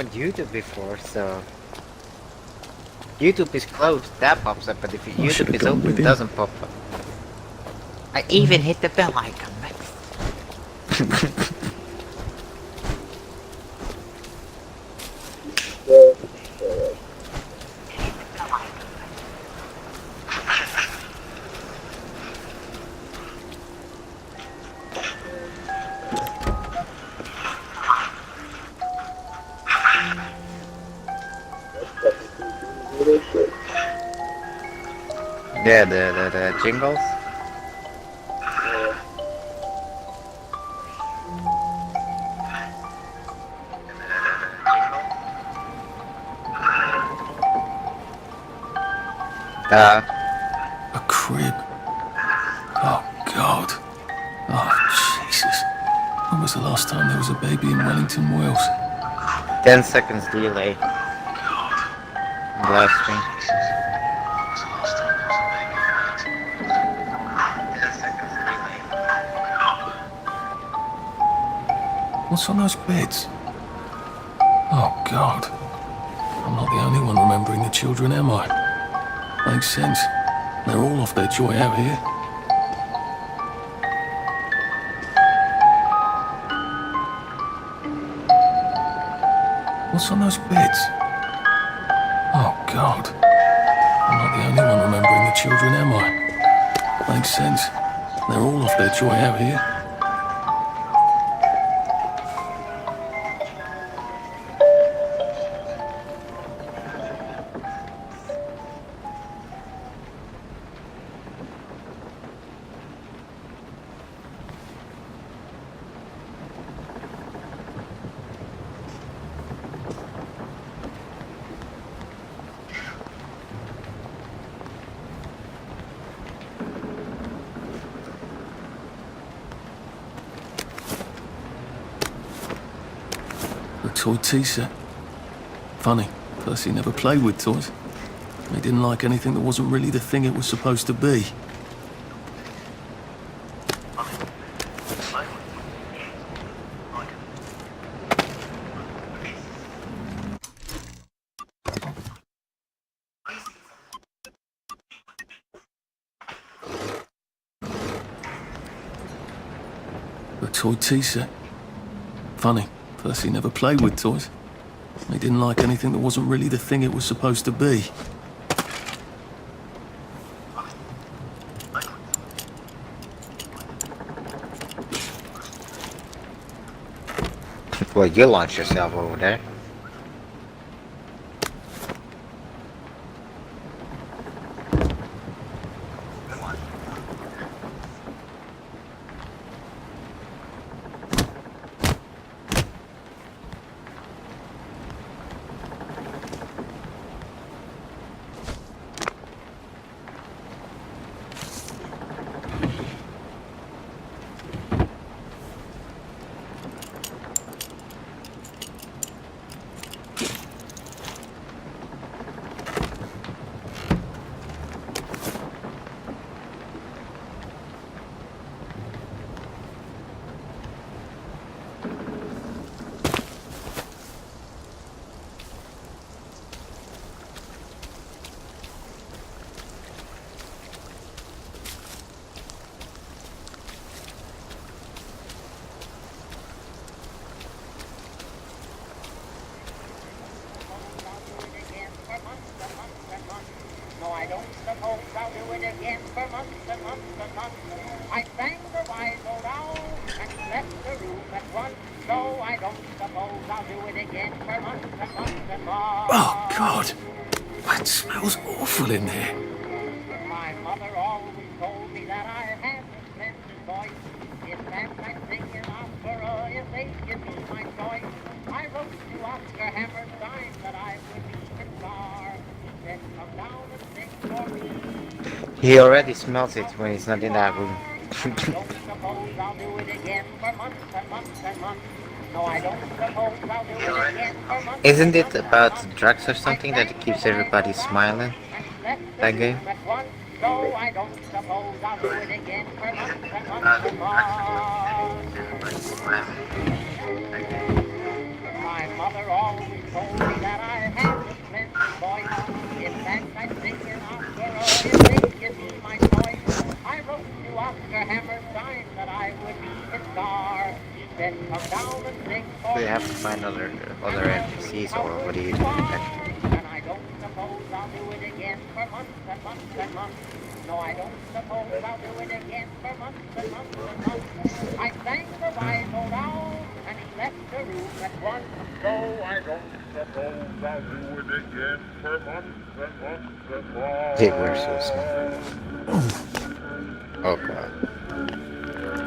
opened YouTube before, so YouTube is closed. That pops up, but if YouTube is open, it doesn't pop up. I even hit the bell icon. Yeah, the jingles. A crib. Oh God. Oh Jesus. When was the last time there was a baby in Wellington, Wales? 10 seconds delay. Live stream. What's on those beds? Oh God. I'm not the only one remembering the children, am I? Makes sense. They're all off their joy out here. What's on those beds? Oh God. I'm not the only one remembering the children, am I? Makes sense. They're all off their joy out here. A toy tea set. Funny, Percy never played with toys. He didn't like anything that wasn't really the thing it was supposed to be. A toy tea set. Funny, Percy never played with toys. He didn't like anything that wasn't really the thing it was supposed to be. Well, you launched yourself over there. No, I don't suppose I'll do it again for months and months and months. I sang the wise old owl and left the room at once. So I don't suppose I'll do it again for months and months and months. Oh God! That smells awful in there. My mother always told me that I had a splendid voice. In fact, I'm singing opera if they give me my choice. I wrote to Oscar Hammerstein that I would be his star. Then come down and sing for me. He already smells it when he's not in that room. I don't suppose I'll do it again for months and months and months. No, I don't suppose I'll do it again for months. Isn't it about drugs or something that it keeps everybody smiling? That game? So I don't suppose I'll do it again for months and months and months. My mother always told me that I had a splendid voice. In fact, I sing an opera if they give me my choice. I wrote to Oscar Hammerstein that I would be his star. He said, come down and sing for Do you me. have to find other NPCs, or what do you do actually? And I don't suppose I'll do it again for months and months and months. No, I don't suppose I'll do it again for months and months and months. I sang the wise old owl, and he left the room at once. No, I don't suppose I'll do it again for months and months and months. Dude, we're so smart. Oh god.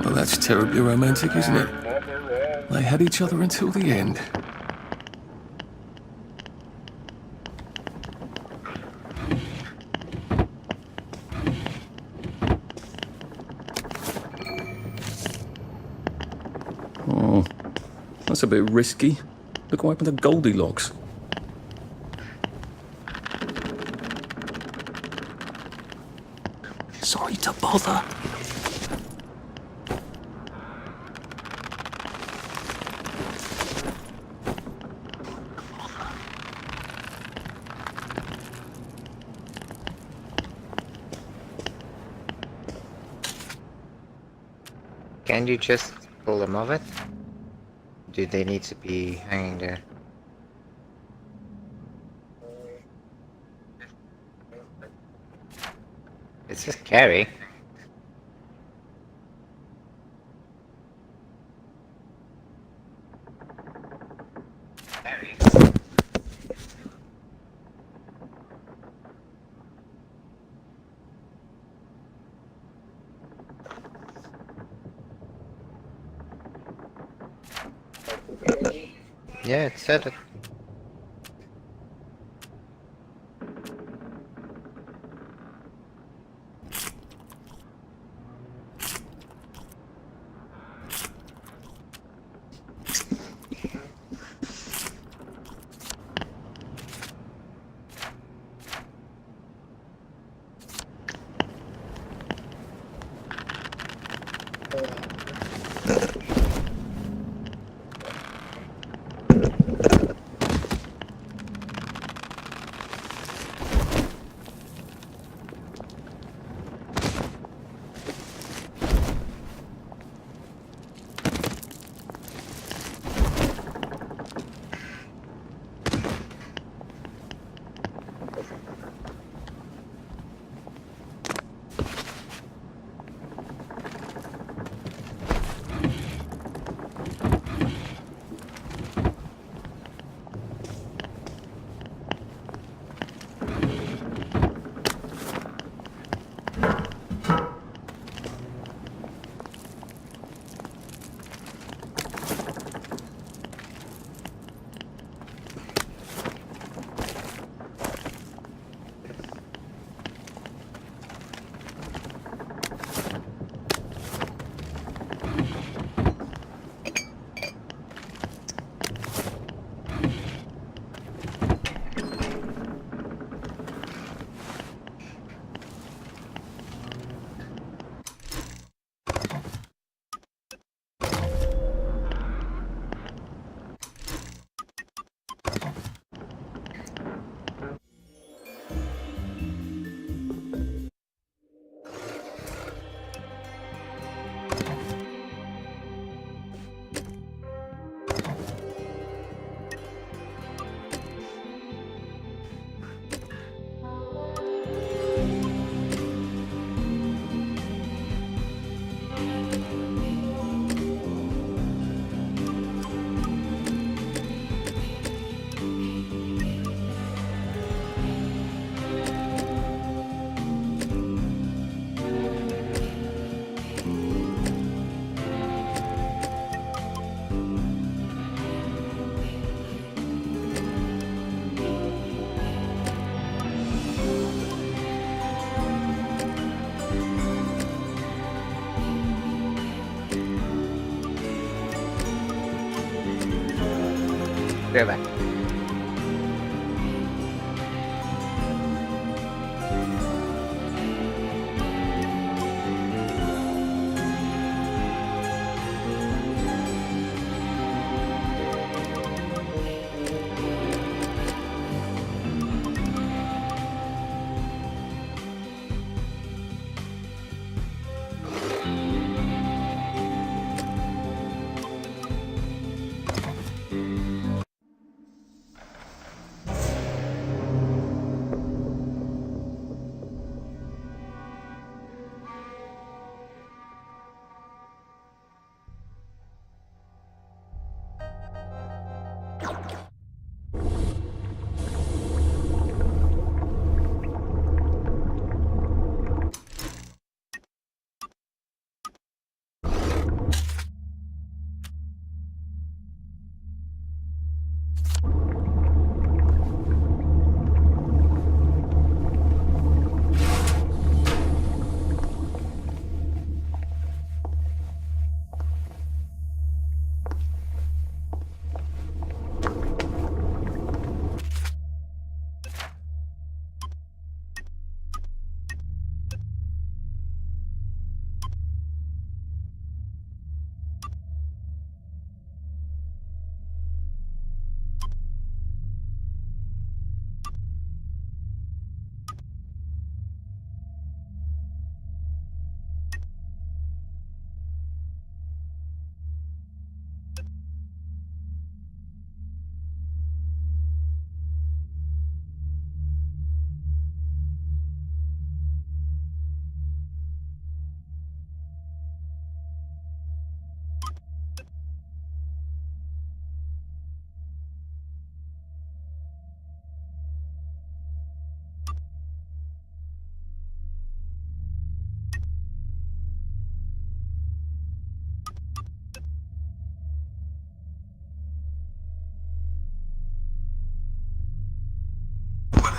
Well, that's terribly romantic, isn't it? They had each other until the end. Oh, that's a bit risky. Look what happened to Goldilocks. Sorry to bother. Can you just pull them off it? Do they need to be hanging there? It's just scary. Yeah, it said it.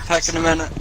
backpack in a minute.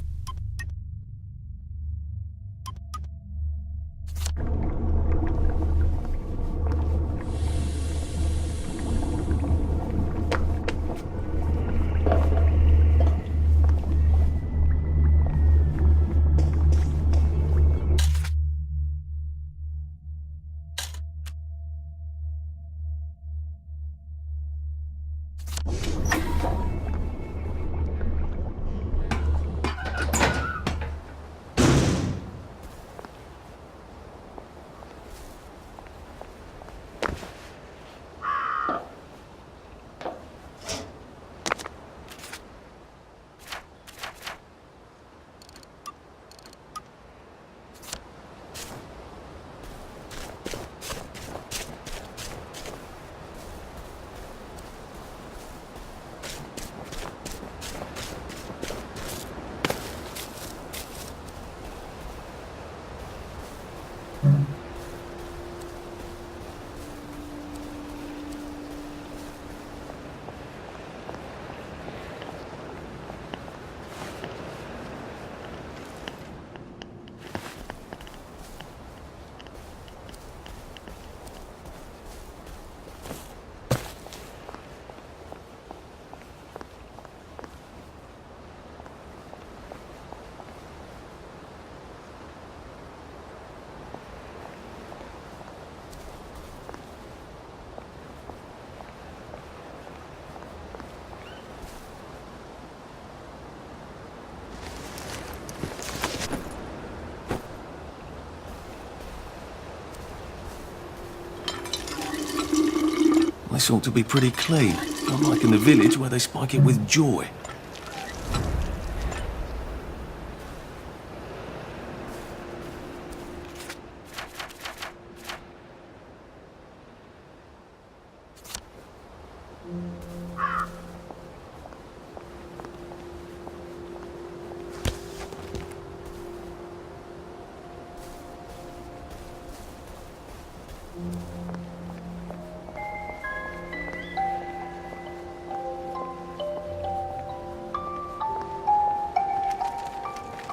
This ought to be pretty clean, unlike in the village where they spike it with joy.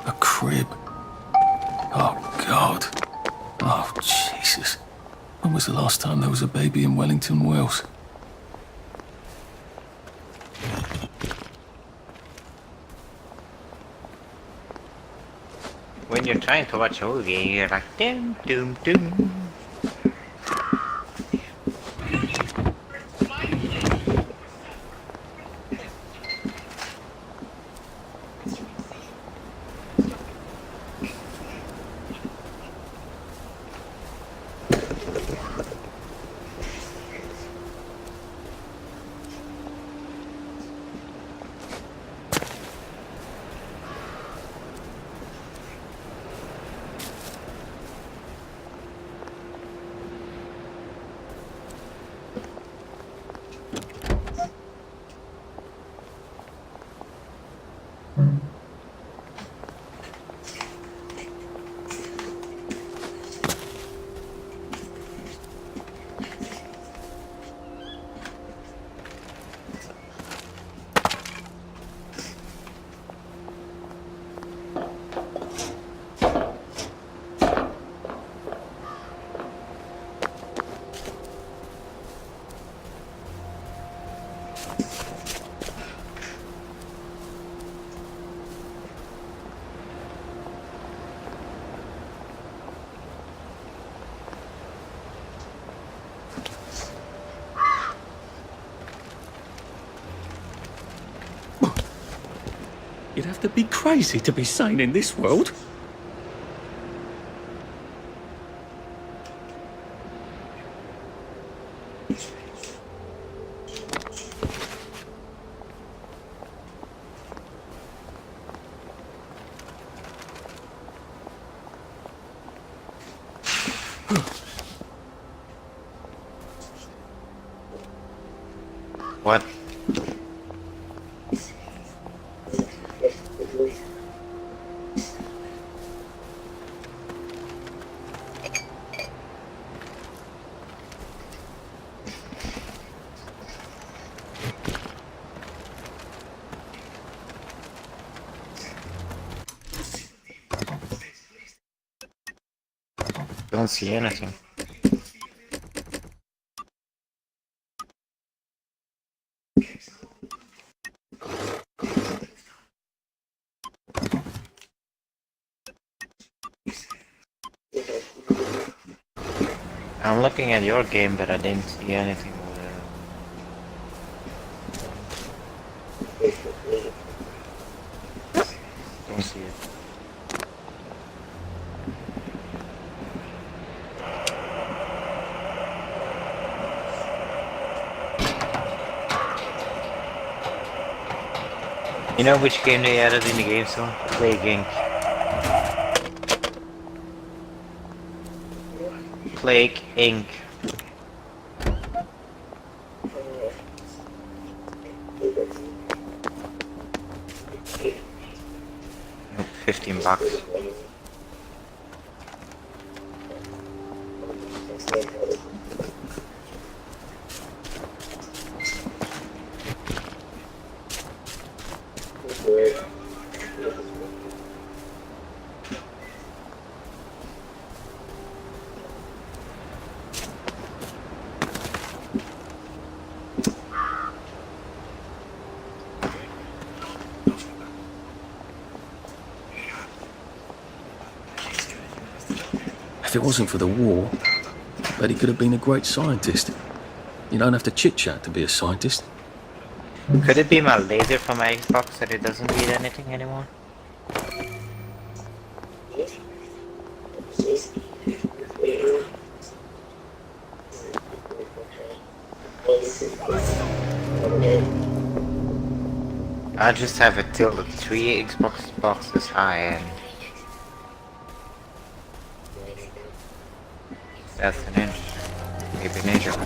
A crib. Oh, God. Oh, Jesus. When was the last time there was a baby in Wellington, Wales? When you're trying to watch a movie, you're like, doom, doom, doom. You'd have to be crazy to be sane in this world. What? Don't see anything. I'm looking at your game, but I didn't see anything. Don't see it. You know which game they added in the game store? Plague Inc. Plague Inc. Nope, $15. If it wasn't for the war, I bet he could have been a great scientist. You don't have to chit-chat to be a scientist. Could it be my laser from my Xbox that it doesn't read anything anymore? I just have it tilted 3 Xbox boxes high and that's an inch. Maybe an inch or two.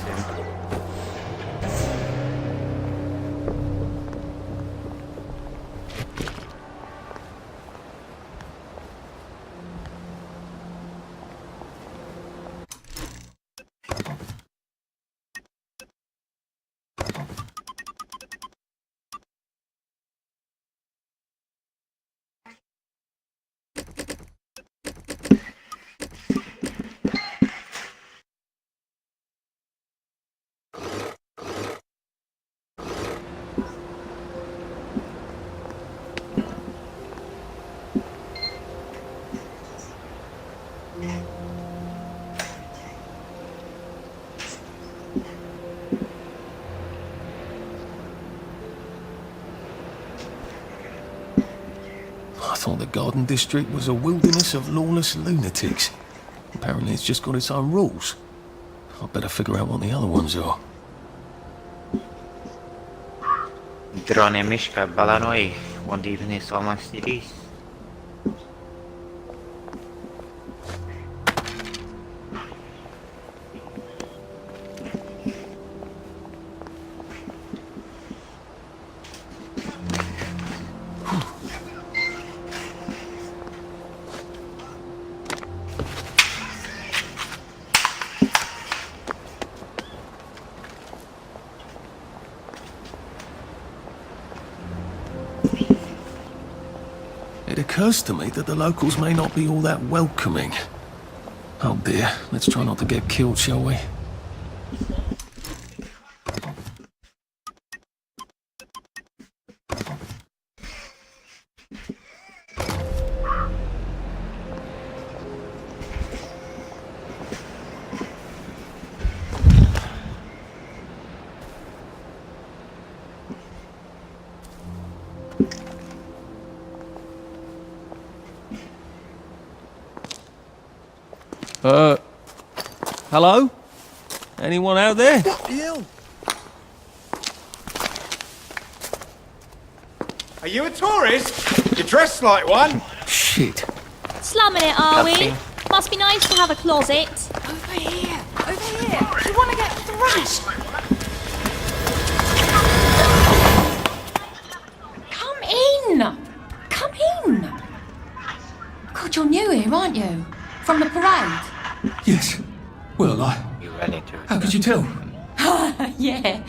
I thought the Garden District was a wilderness of lawless lunatics. Apparently it's just got its own rules. I'd better figure out what the other ones are. Drone Mishka Balanoi won't even install my CDs. It occurs to me that the locals may not be all that welcoming. Oh dear, let's try not to get killed, shall we? Hello? Anyone out there? Are you a tourist? You're dressed like one. Shit. Slumming it, are we? Nothing. Must be nice to have a closet. Over here! Over here! You want to get thrashed? Come in! Come in! God, you're new here, aren't you? From the parade? Yes. Well, You ran into it. how could you tell? Yeah.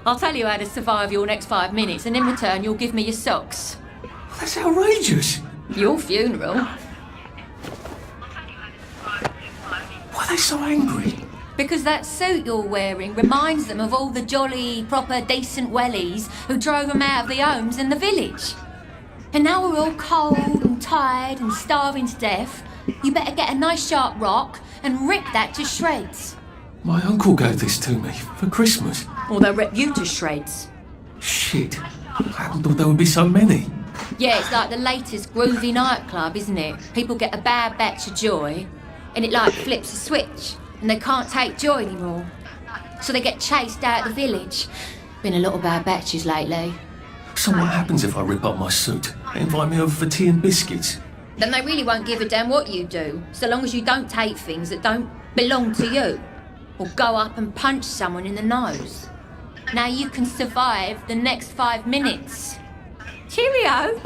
I'll tell you how to survive your next 5 minutes, and in return you'll give me your socks. That's outrageous. Your funeral. Why are they so angry? Because that suit you're wearing reminds them of all the jolly, proper, decent wellies who drove them out of the homes in the village. And now we're all cold and tired and starving to death. You better get a nice sharp rock and rip that to shreds. My uncle gave this to me for Christmas. Or they'll rip you to shreds. Shit. I hadn't thought there would be so many. Yeah, it's like the latest groovy nightclub, isn't it? People get a bad batch of joy, and it like flips a switch, and they can't take joy anymore. So they get chased out of the village. Been a lot of bad batches lately. So what happens if I rip up my suit? They invite me over for tea and biscuits. Then they really won't give a damn what you do, so long as you don't take things that don't belong to you. Or go up and punch someone in the nose. Now you can survive the next 5 minutes. Cheerio!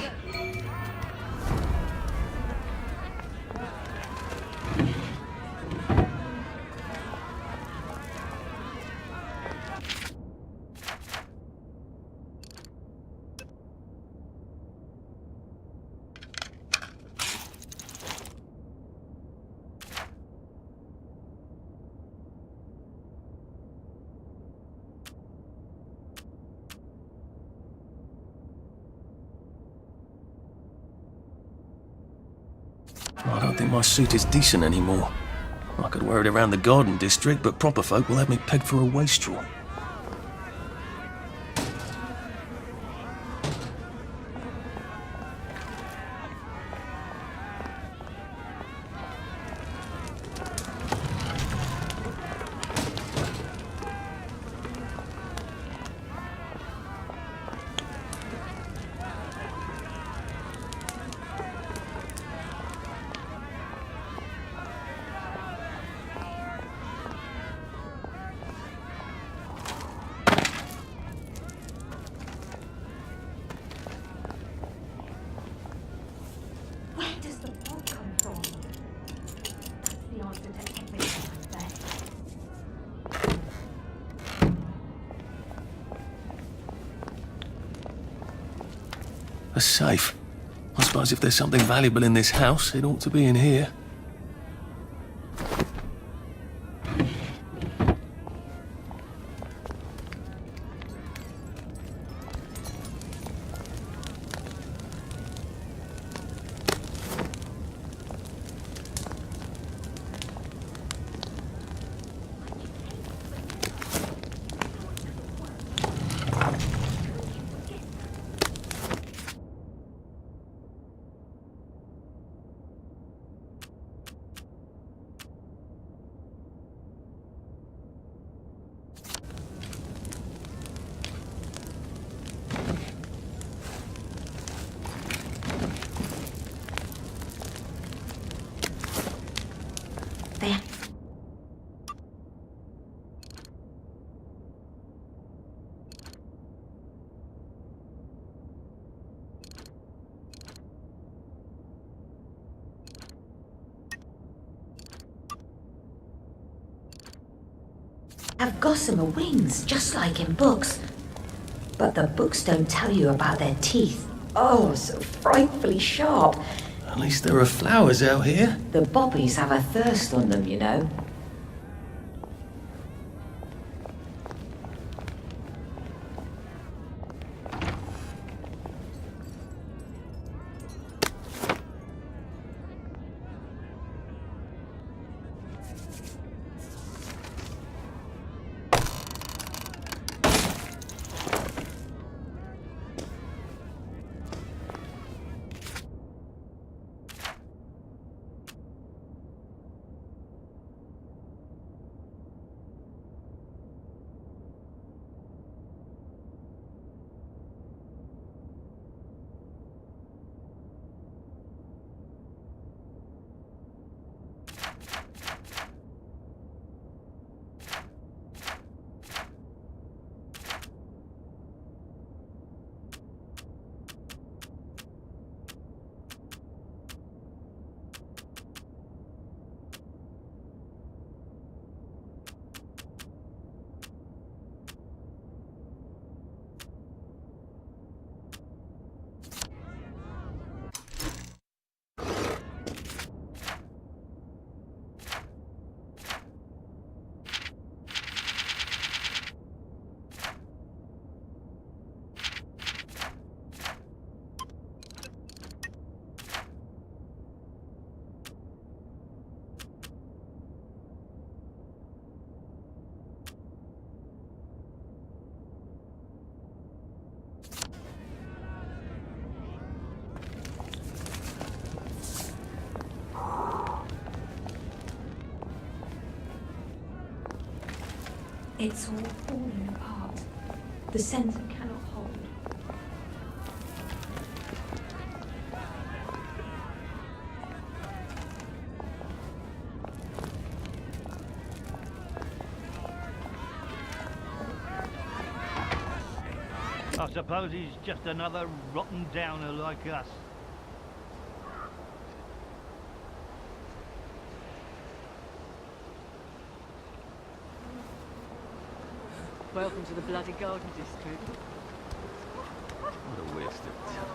I don't think my suit is decent anymore. I could wear it around the garden district, but proper folk will have me pegged for a wastrel. Where does the fog come from? That's the answer to everything, I bet. A safe. I suppose if there's something valuable in this house, it ought to be in here. There. Have gossamer wings, just like in books. But the books don't tell you about their teeth. Oh, so frightfully sharp. At least there are flowers out here. The bobbies have a thirst on them, you know. It's all falling apart. The center cannot hold. I suppose he's just another rotten downer like us. Welcome to the bloody garden district. What a waste of time.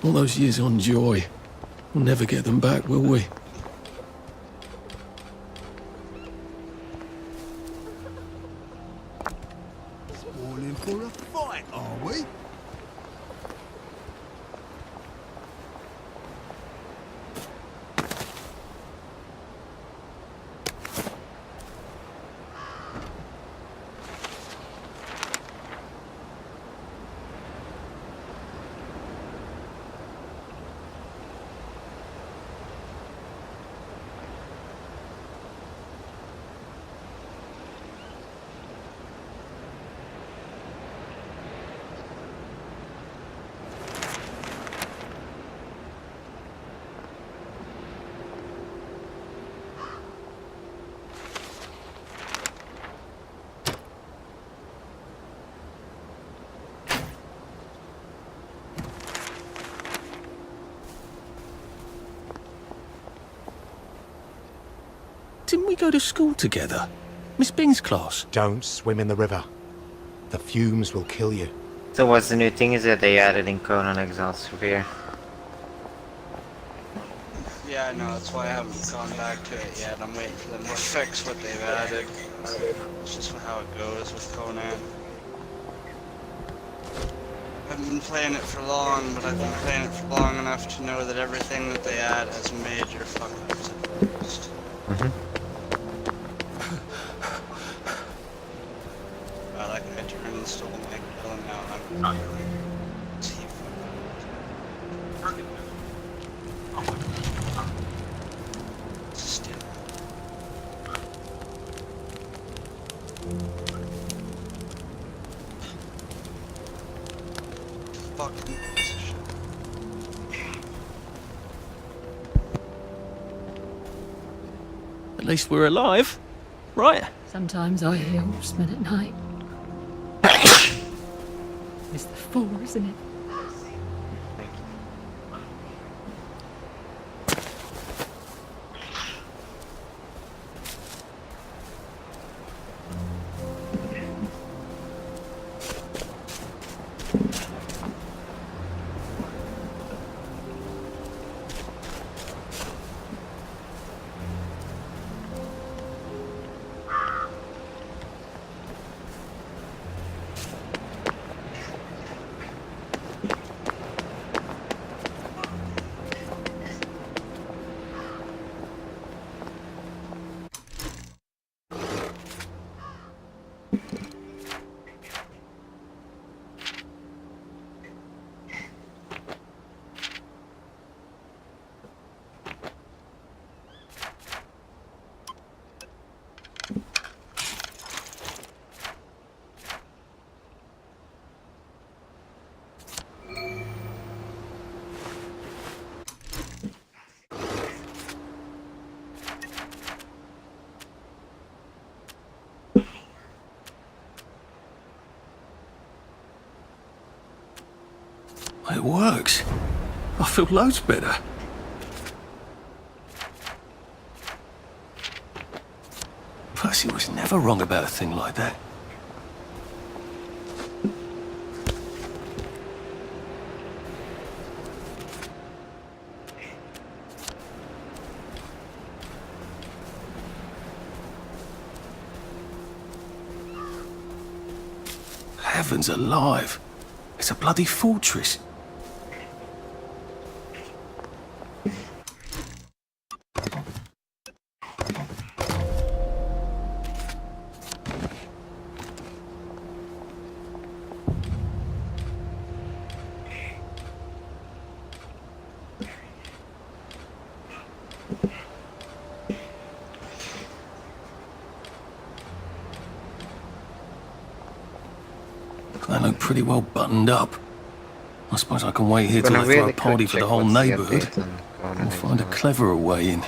All those years on Joy. We'll never get them back, will we? Spoiling for a fight, are we? Didn't we go to school together? Miss Bing's class? Don't swim in the river. The fumes will kill you. So what's the new thing is that they added in Conan Exiles Severe? Yeah, no, that's why I haven't gone back to it yet. I'm waiting for them to fix what they've added. It's just how it goes with Conan. I haven't been playing it for long, but I've been playing it for long enough to know that everything that they add has major fuck-ups at first. Like I turned and stole my kill and now I'm not really still. Fucking piece of shit. At least we're alive, right? Sometimes I hear horsemen at night. It's the four, isn't it? works. I feel loads better. Percy was never wrong about a thing like that. Heavens alive. It's a bloody fortress. They look pretty well buttoned up. I suppose I can wait here till they throw a party for the whole neighbourhood. Or find a cleverer way in.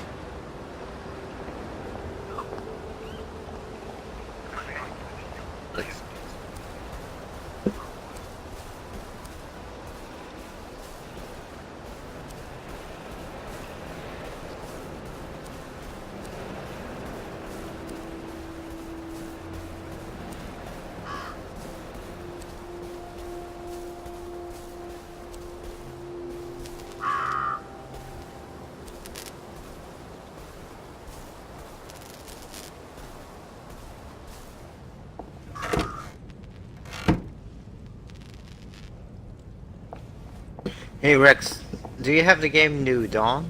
Hey Rex, do you have the game New Dawn?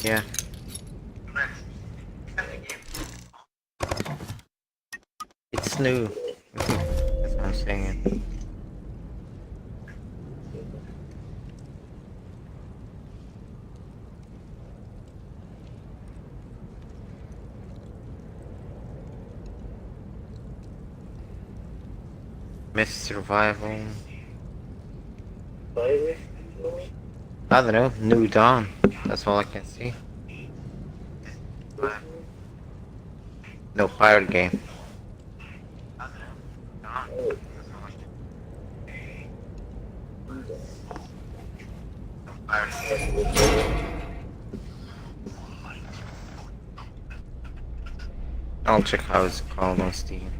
Yeah. It's new. That's what I'm saying. Missed survival. I don't know, New Dawn. That's all I can see. No, pirate game. I'll check how it's called on Steam.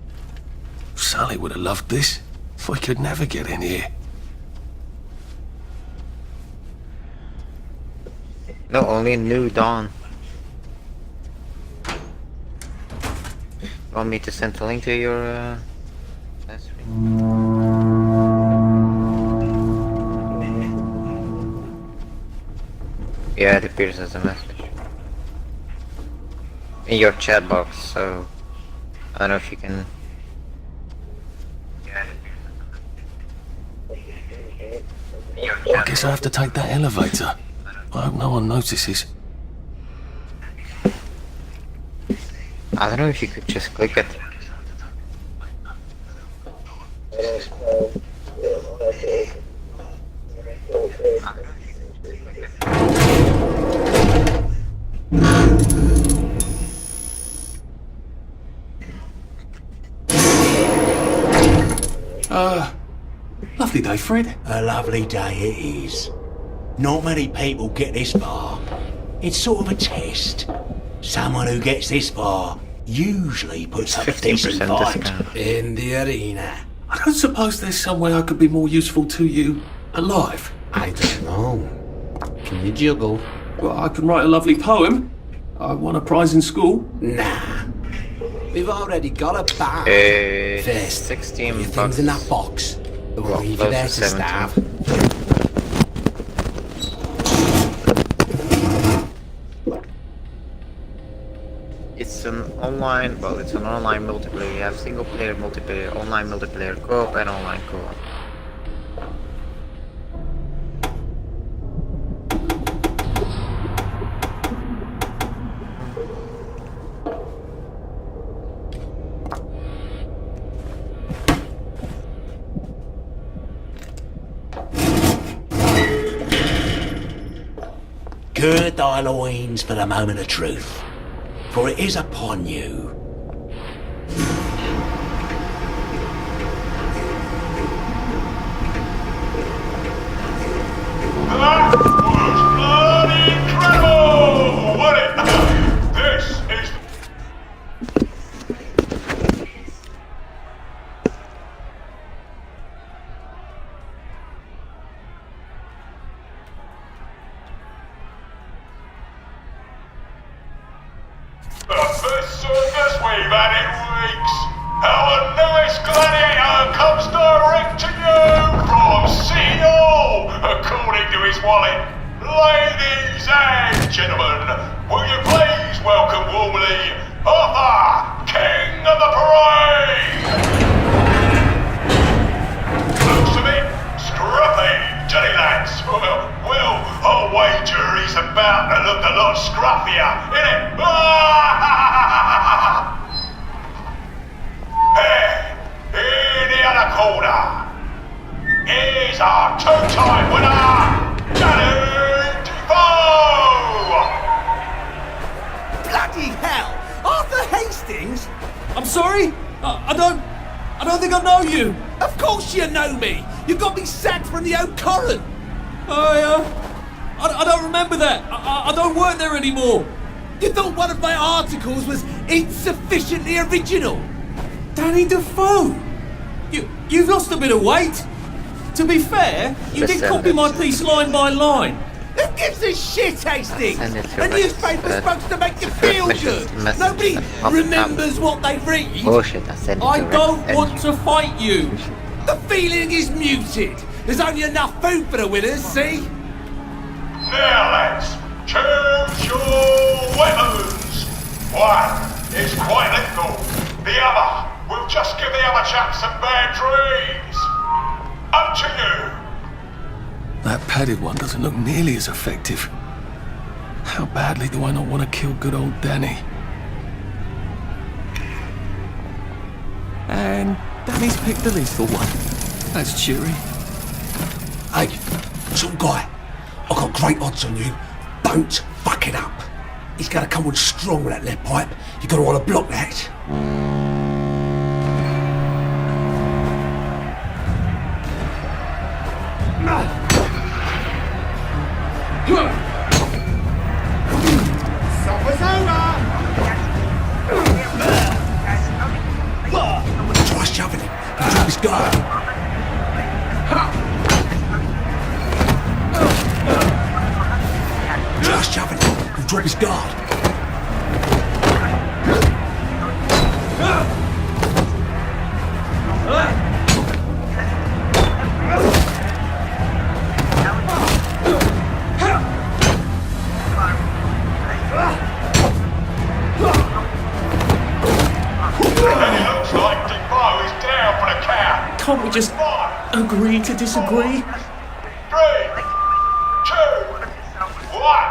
Sally would have loved this. We could never get in here. No, only New Dawn. Want me to send a link to your Yeah, it appears as a message in your chat box, so I don't know if you can. I guess I have to take that elevator. I hope no one notices. I don't know if you could just click it. Lovely day, Fred. A lovely day it is. Not many people get this far. It's sort of a test. Someone who gets this far usually puts up a decent fight in the arena. I don't suppose there's some way I could be more useful to you alive. I don't know. Can you juggle? Well, I can write a lovely poem. I won a prize in school. Nah. We've already got a bag. First, 16 your things in that box. We'll leave you there to starve. It's an online, well, it's an online multiplayer. You have single player, multiplayer, online multiplayer, co-op, and online co-op. Gird thy loins for the moment of truth, for it is upon you. toughest circus we've had in weeks. Our newest gladiator comes direct to you from City Hall, according to his wallet. Ladies and gentlemen, will you please welcome warmly Arthur, King of the Parade! Looks a bit scruffy, Johnny lads. Well, I'll wager he's about to look a lot scruffier, innit? Hey, in the other corner, is our two-time winner, Danny Defoe! Bloody hell! Arthur Hastings? I'm sorry? I don't think I know you. Of course you know me. You got me sacked from the old Current. I don't remember that. I don't work there anymore. You thought one of my articles was insufficiently original? Danny Defoe? You've lost a bit of weight. To be fair, you did copy my piece line by line. Who gives a shit, Hastings? A newspaper's supposed to make you feel good. Nobody remembers what they read. Bullshit, I sent it I to don't Red want to fight you. The feeling is muted. There's only enough food for the winners, see? Now lads, choose your weapons. One is quite lethal. The other will just give the other chap some bad dreams. Up to you. That padded one doesn't look nearly as effective. How badly do I not want to kill good old Danny? And Danny's picked the lethal one. That's cheery. Hey, some guy, I've got great odds on you. Don't fuck it up. He's gonna come on strong with that lead pipe. You're gonna want to block that. Supper's over! Try shoving him and drop his guard. Try shoving him and drop his guard. Can't we just agree to disagree? 3, 2, 1.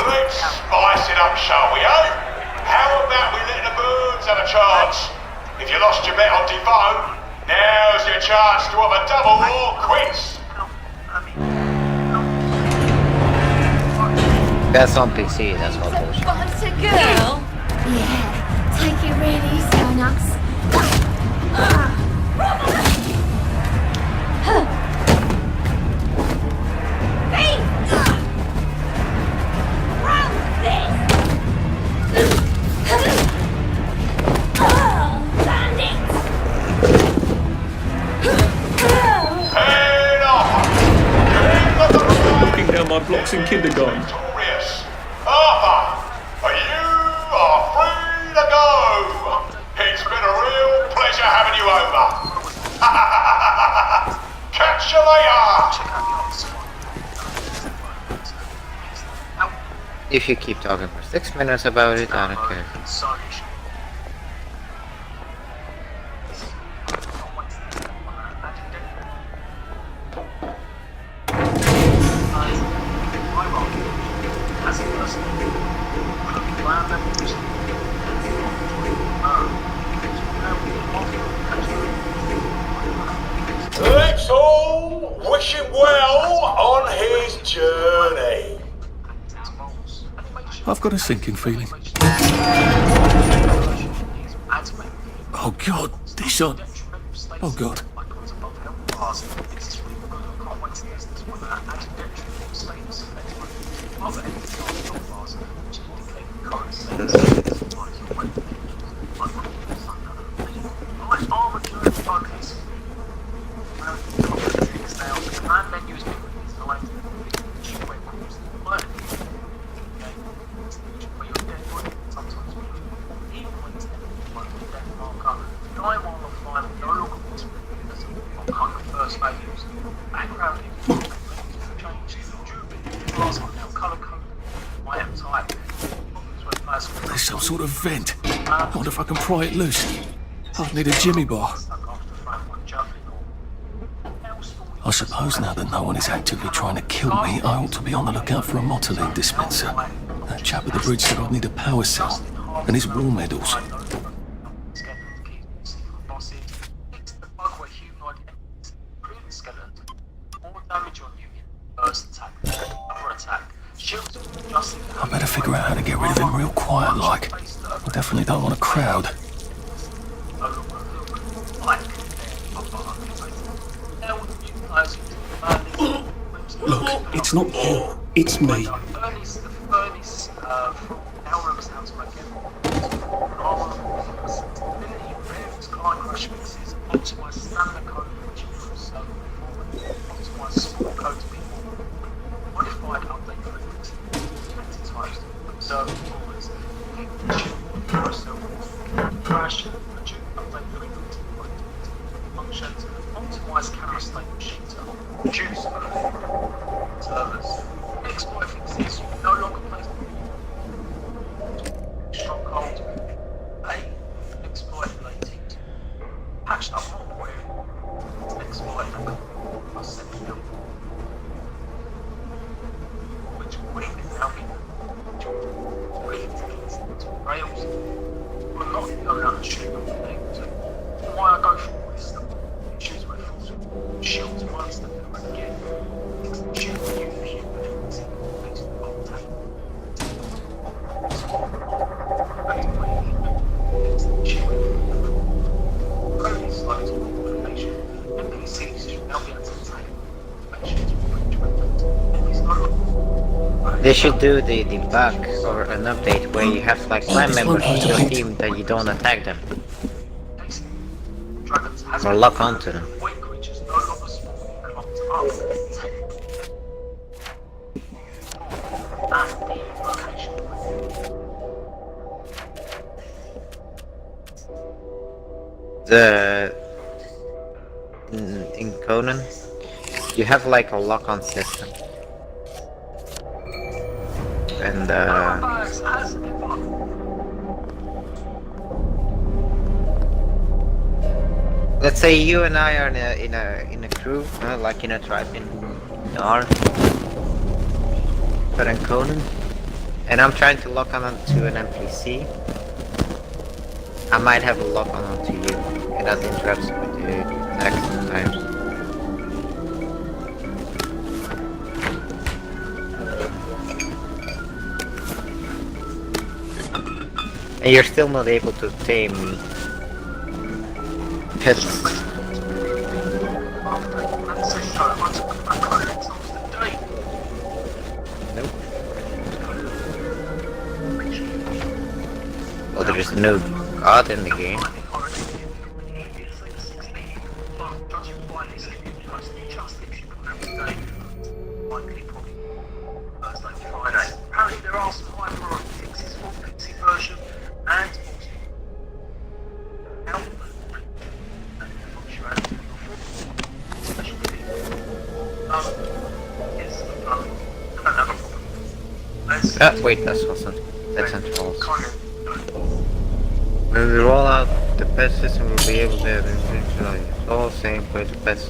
Let's spice it up, shall we, eh? How about we let the birds have a chance? If you lost your bet on Defoe, now's your chance to have a double or quits. That's on PC, that's all bullshit. But a girl? Yeah, take it really easy on us. Looking down my blocks in kindergarten. Arthur, you are free to go. It's been a real pleasure having you over. Catch you later. If you keep talking for 6 minutes about it, I don't care. Let's all wish him well on his journey. I've got a sinking feeling. Oh God, this on. Oh God. sort of vent. I wonder if I can pry it loose. I'd need a jimmy bar. I suppose now that no one is actively trying to kill me, I ought to be on the lookout for a motoline dispenser. That chap at the bridge said I'd need a power cell. And his war medals. I better figure out how to get rid of him real quiet like. I definitely don't want a crowd. Look, it's not you, it's me. They should do the bug or an update where you have like clan members in your team that you don't attack them. Or lock onto them. In Conan, you have like a lock-on system. And let's say you and I are in a crew, like in a tribe in R, but in Conan, and I'm trying to lock on to an NPC. I might have a lock on to you, and that interrupts with the attack sometimes. And you're still not able to tame pets. Nope. Well, there is no god in the game. Wait, that's false. When we roll out the pet system, we'll be able to individually all same, but the pets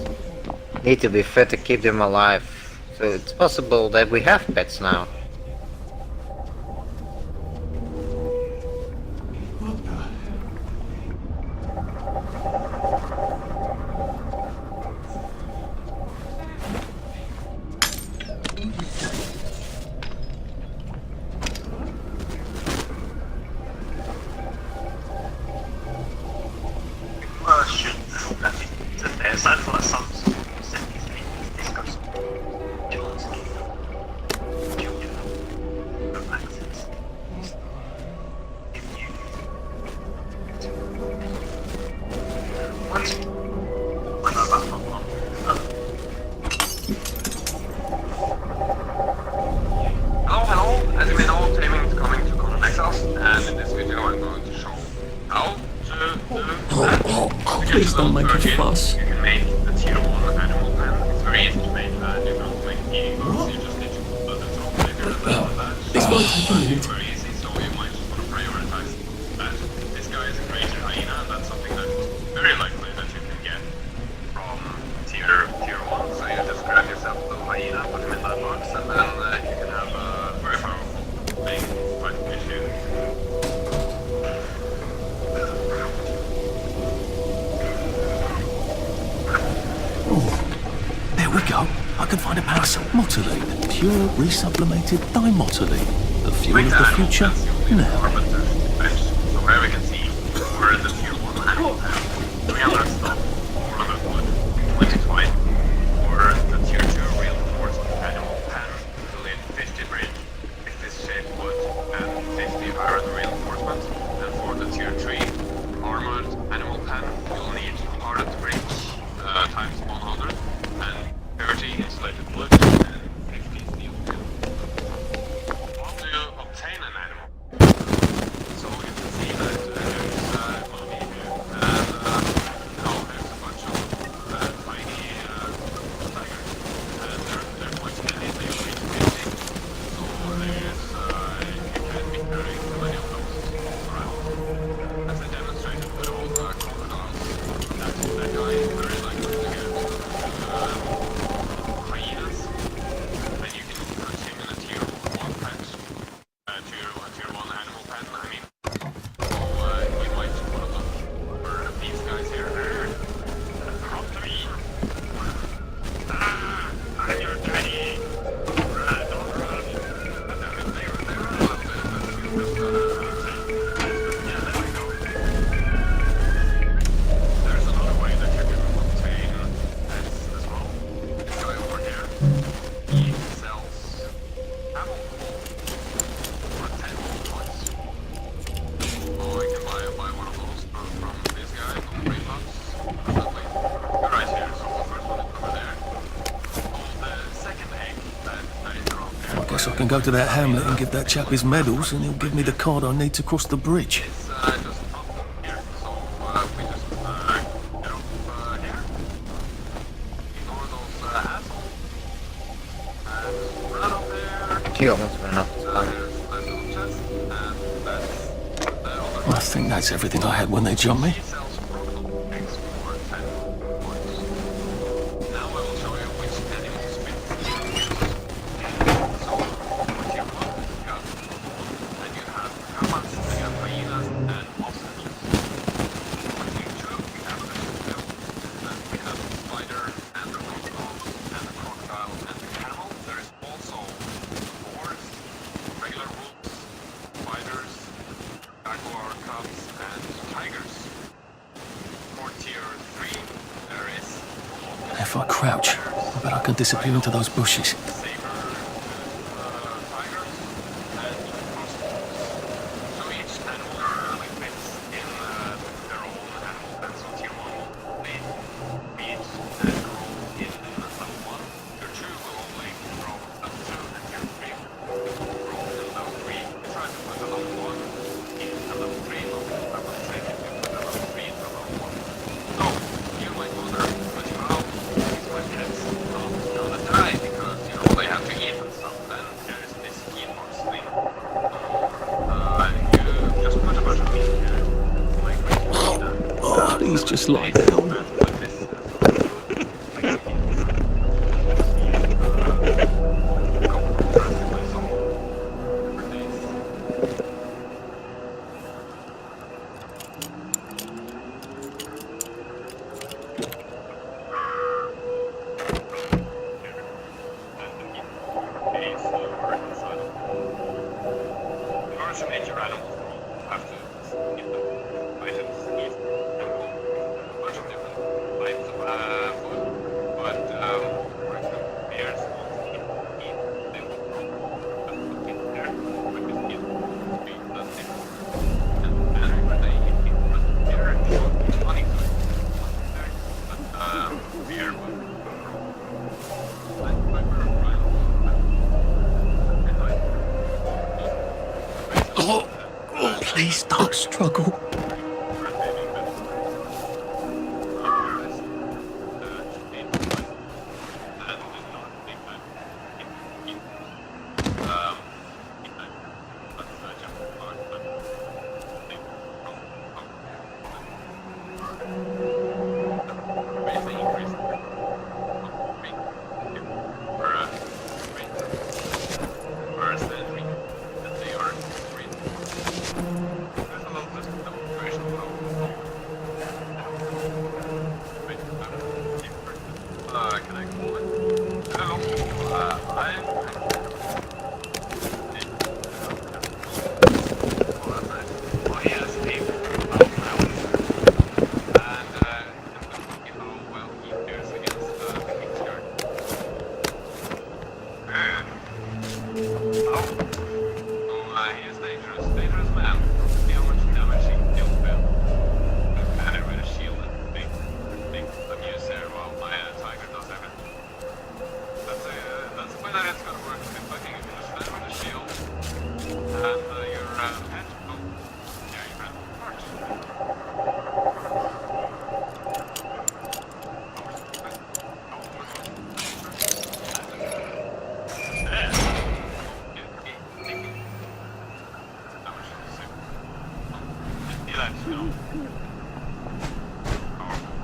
need to be fed to keep them alive. So it's possible that we have pets now. Please don't make a fuss. You can make a tier 1 animal pen. It's very easy to make that. You don't make eating box, you just need to put the top later and that. This might take a minute. Very easy, so you might just want to prioritize There we go. I can find a parasol. Motoline. Pure resublimated dimotoline. The fuel of the future. Now. So where we can see where the tier 1 animal pen, 300 stock, 400 wood, 20 twine, or the tier 2 reinforced animal pen to lead 50 bridge, 50 shaped wood, and 50 iron reinforcement. And for the tier 3 armored animal pen, you'll need hardened bridge times 100 and 30 insulated wood and 50 steel steel. How do you obtain an animal? So you can see that there's money here, and now there's a bunch of tiny tigers, and they're quite handy. They weigh 50, so there's you can be carrying many of those around. As I demonstrated with all the crocodiles, that guy is very likely to get hyenas, and you can put him in a tier 1 pet, tier 1 animal pen, I mean. So you might want to look for these guys here. Come to me. I'm your daddy. Don't run. They run up yeah, there we go. There's another way that you can obtain pets as well. This guy over here, he sells ammo for 10 gold coins. Oh, you can buy one of those from this guy for $3. Absolutely. You're right here, so the first one is over there. Oh, the second egg that is around there. I guess I can go to that hamlet and give that chap his medals, and he'll give me the card I need to cross the bridge. It's just up here, so we just get up here. Ignore those assholes. And run up there. You almost ran off the line. There's that little chest, and that's the other. I think that's everything I had when they jumped me. He sells crocodile eggs for 10 points. Now I will show you which animals fit in here. So, for tier 1, you got and you have camels, you have hyenas, and ostriches. For tier 2, we have vegetable, and we have the spider, and the rhinoceros, and the crocodile, and the camel. There is also boars, regular wolves, spiders, jaguar cubs, and tigers. For tier 3, there is If I crouch, I bet I can disappear into those bushes. saber tigers, and crossbows. So each animal really fits in their own animal pen. So tier 1 will feed and grow in level 1. Tier 2 will only grow level 2, and tier 3 will grow in level 3. We try to put the level 1 in the level 3, but I would say that you put the level 3 in the level 1. So you might wonder, but how these my pets not gonna die, because they have to eat and stuff. Then there's this GeForce thing. You just put a bunch of meat here, like that. Oh, he's just lying down. Like this. In order to make your animals grow, you have to give them items, eat, and a bunch of different types of food. But for example, bears won't eat, they will grow. Just put it there, with this eat, speed, that's it. And when they eat the bear, they won't put money to it. But bear will grow. Like rhino. Oh, please don't struggle. Whereas then they are green. There's a little bit of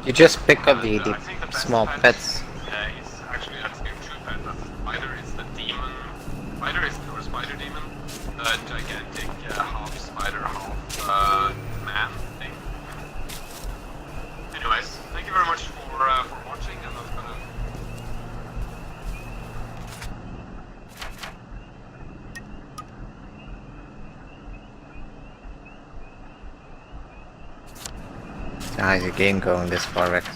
You just pick up the small pets. It's actually at the two pets. Either it's the demon, either it's the spider demon, gigantic half spider, half man thing. Anyways, thank you very much for watching, and I'm gonna. How's your game going this far, Rex?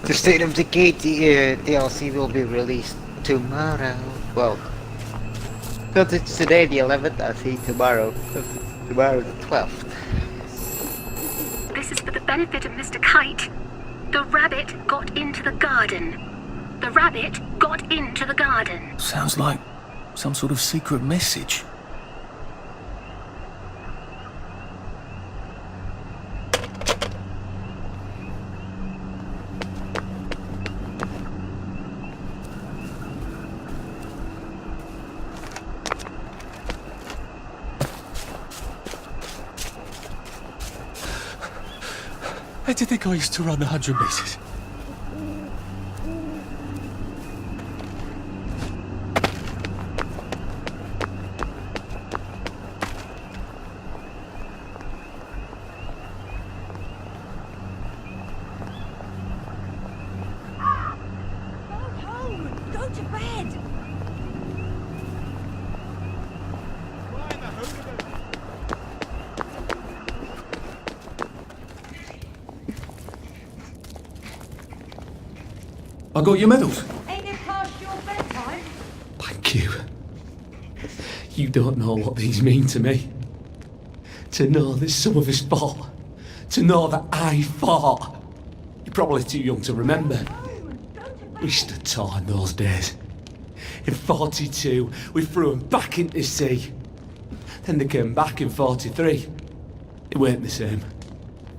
The State of Decay DLC will be released tomorrow. Well, because it's today the 11th, I see tomorrow. Tomorrow the 12th. This is for the benefit of Mr. Kite. The rabbit got into the garden. The rabbit got into the garden. Sounds like some sort of secret message. I did think I used to run 100 meters. Go to bed. I got your medals. Ain't it past your bedtime? Thank you. You don't know what these mean to me. To know that some of us fought. To know that I fought. You're probably too young to remember. We stood tall in those days. In 42, we threw them back into the sea. Then they came back in 43. It weren't the same.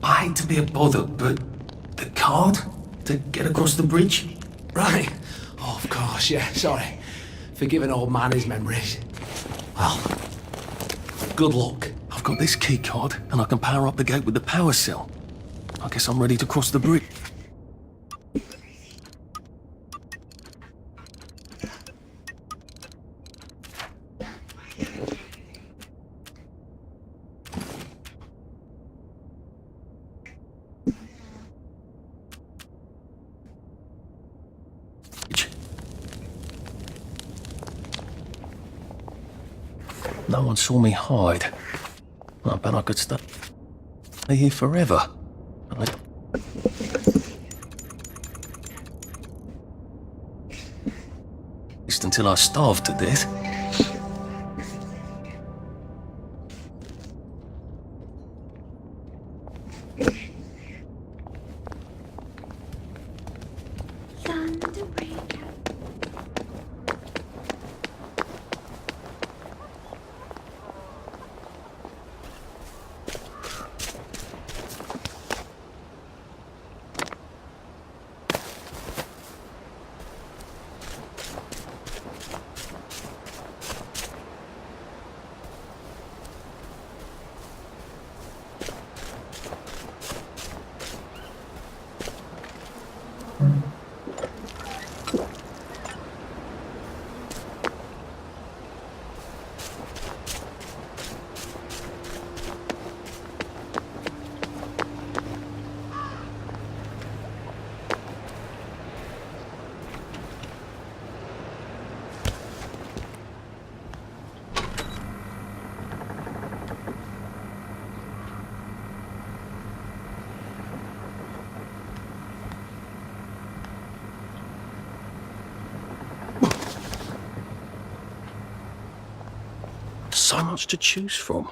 I hate to be a bother, but the card to get across the bridge? Right. Oh, of course, yeah, sorry. Forgive an old man his memories. Well, good luck. I've got this key card, and I can power up the gate with the power cell. I guess I'm ready to cross the bridge. No one saw me hide. I bet I could stay here forever. At least until I starve to death. so much to choose from.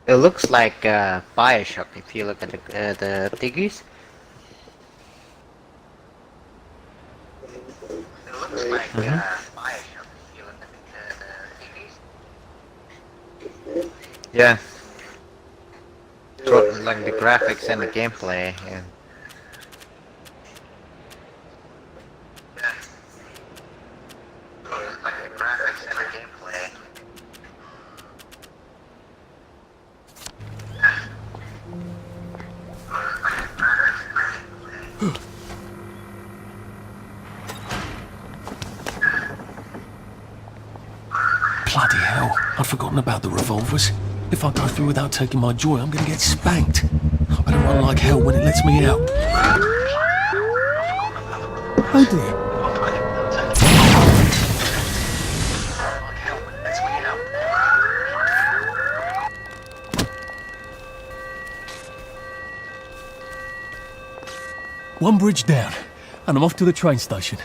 It looks like Bioshock if you look at the figures. It looks like Bioshock if you look at the figures. Yeah. Like the graphics and the gameplay. And Bloody hell, I'd forgotten about the revolvers. If I go through without taking my joy, I'm gonna get spanked. I better run like hell when it lets me out. Oh dear. One bridge down, and I'm off to the train station.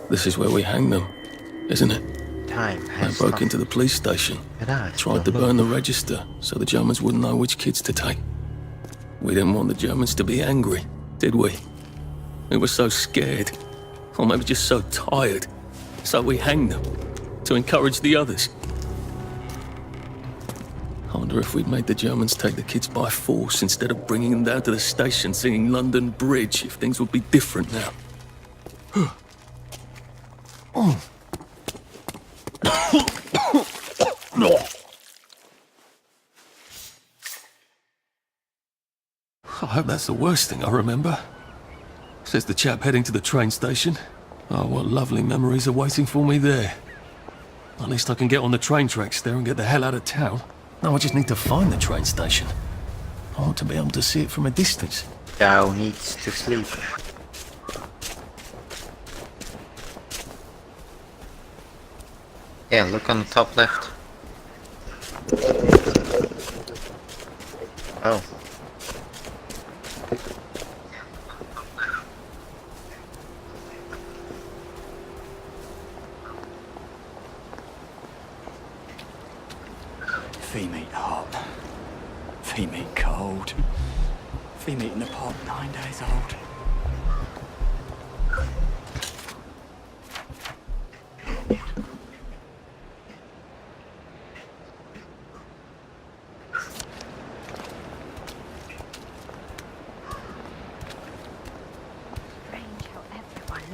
This is where we hang them, isn't it? Time They has broke into the police station, tried to burn the register so the Germans wouldn't know which kids to take. We didn't want the Germans to be angry, did we? We were so scared, or maybe just so tired, so we hanged them to encourage the others. I wonder if we'd made the Germans take the kids by force instead of bringing them down to the station singing London Bridge, if things would be different now. I hope that's the worst thing I remember. Says the chap heading to the train station. Oh, what lovely memories are waiting for me there. At least I can get on the train tracks there and get the hell out of town. Now I just need to find the train station. I want to be able to see it from a distance. Dow needs to sleep. Yeah, look on the top left. Oh. Feet meat hot. Feet meat cold. Feet meat in a pot 9 days old.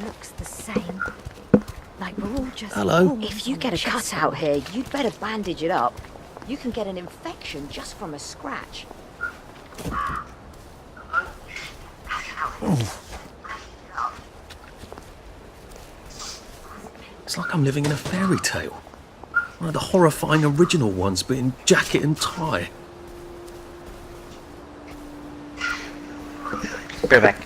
Looks the same. Like we're all just... Hello. If you get a cut out here, you'd better bandage it up. You can get an infection just from a scratch. It's like I'm living in a fairy tale. One of the horrifying original ones, but in jacket and tie. Go back.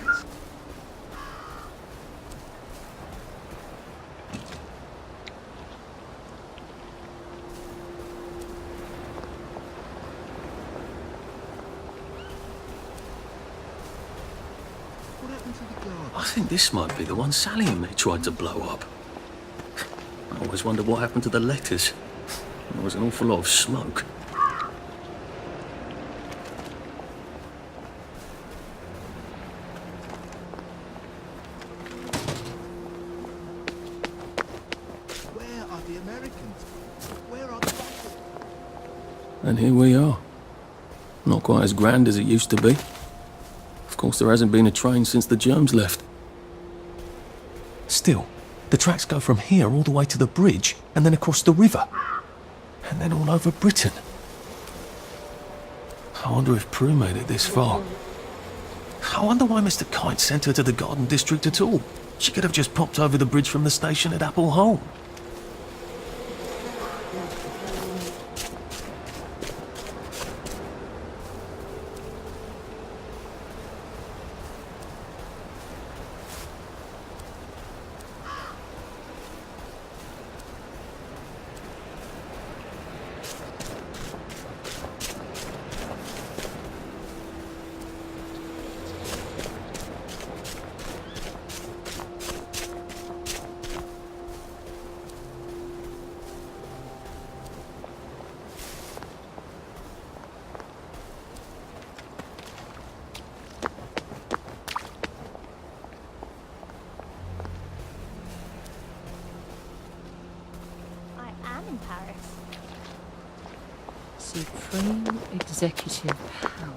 I think this might be the one Sally and me tried to blow up. I always wondered what happened to the letters. There was an awful lot of smoke. Where are the Americans? Where are the... And here we are. Not quite quite as grand as it used to be. Of course, there hasn't been a train since the germs left. Still, the tracks go from here all the way to the bridge, and then across the river. And then all over Britain. I wonder if Prue made it this far. I wonder why Mr. Kite sent her to the Garden District at all. She could have just popped over the bridge from the station at Apple Hole. In Paris. Supreme executive power.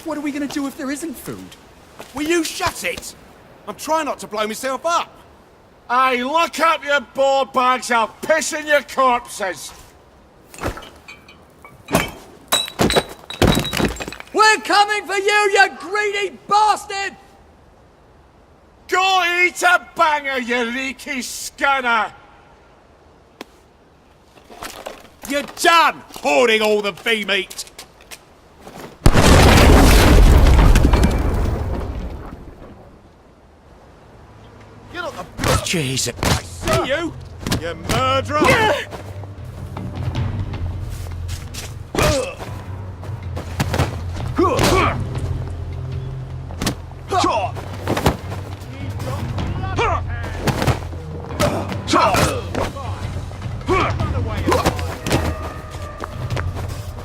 What are we going to do if there isn't food? Will you shut it? I'm trying not to blow myself up. Hey, look up your board bags, I'll piss in your corpses! We're coming for you greedy bastard! Go eat a banger, you leaky scunner! You're done hoarding all the bee meat! Jesus, I see you, you murderer!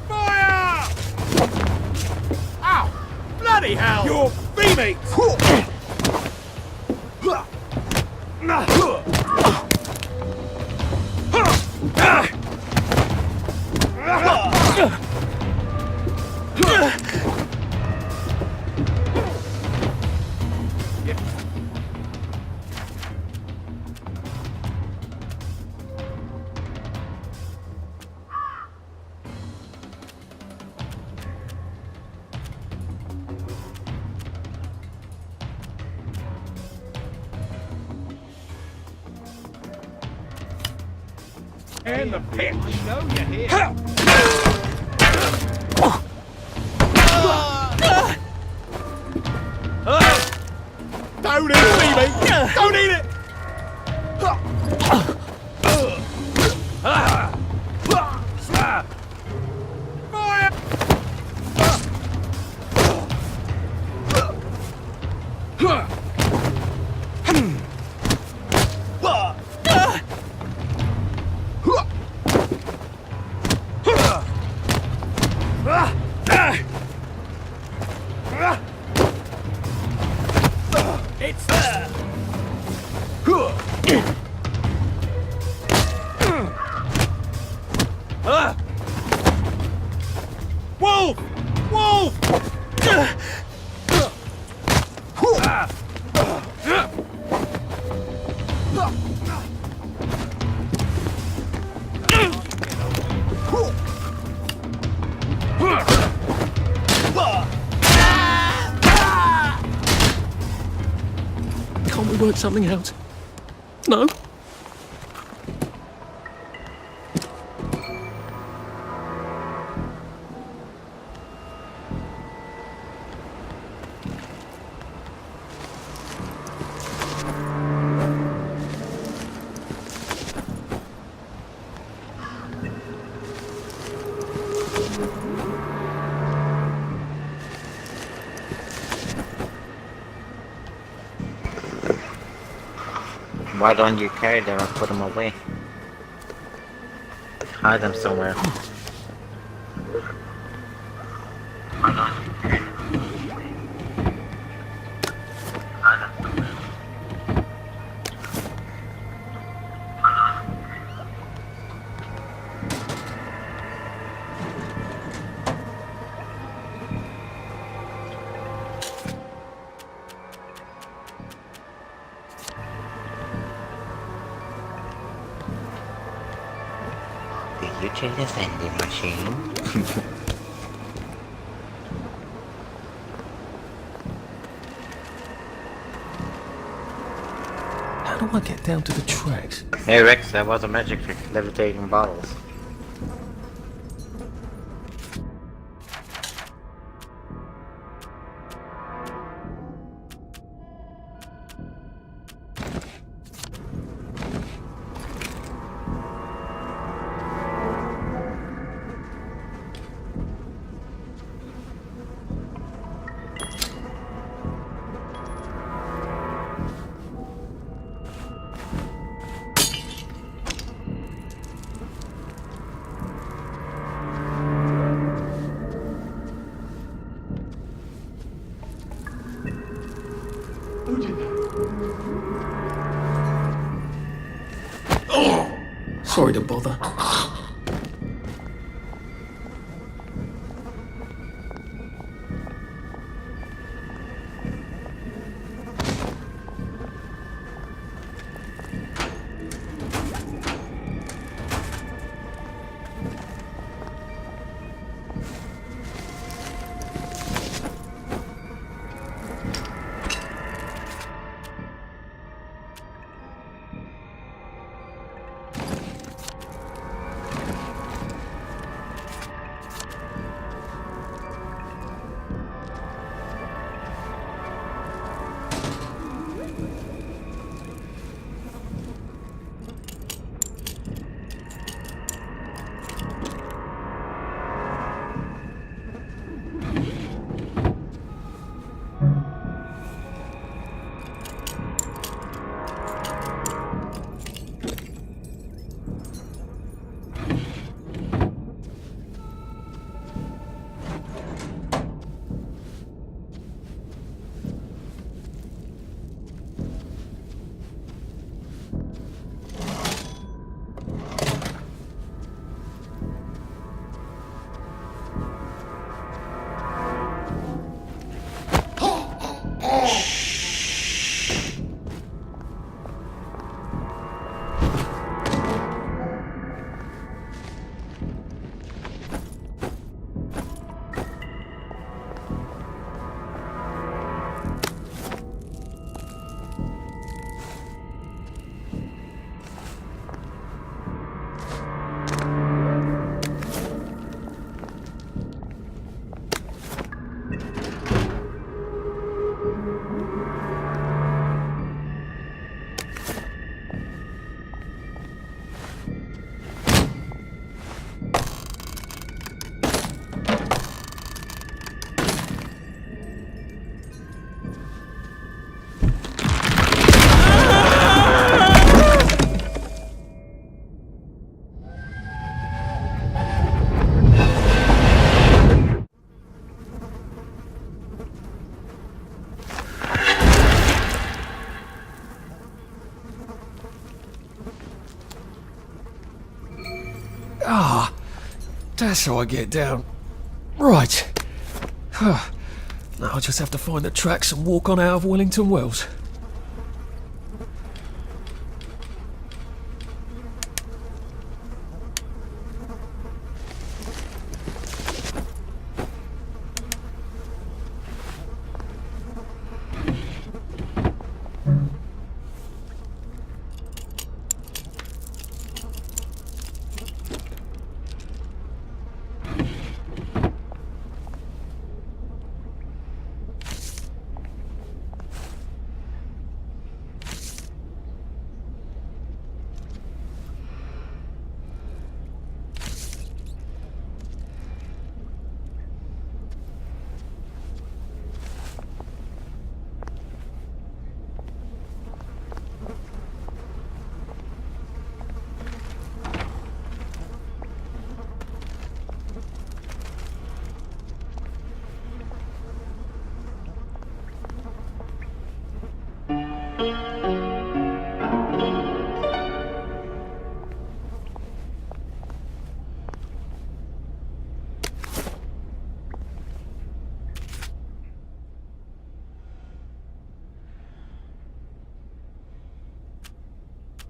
Fire! Ow! Bloody hell! You're bee meat! And the pitch. I know you're here. Don't eat it, baby! Don't eat it! It's there! Wolf! Wolf! Can't we work something out? No? Why don't you carry them and put them away? Hide them somewhere. Why don't you carry them? Hide them somewhere. Did you change the vending machine? How do I get down to the tracks? Hey Rex, that was a magic trick, levitating bottles. Sorry to bother. Ah, that's how I get down. Right. Now I'll just have to find the tracks and walk on out of Wellington Wells.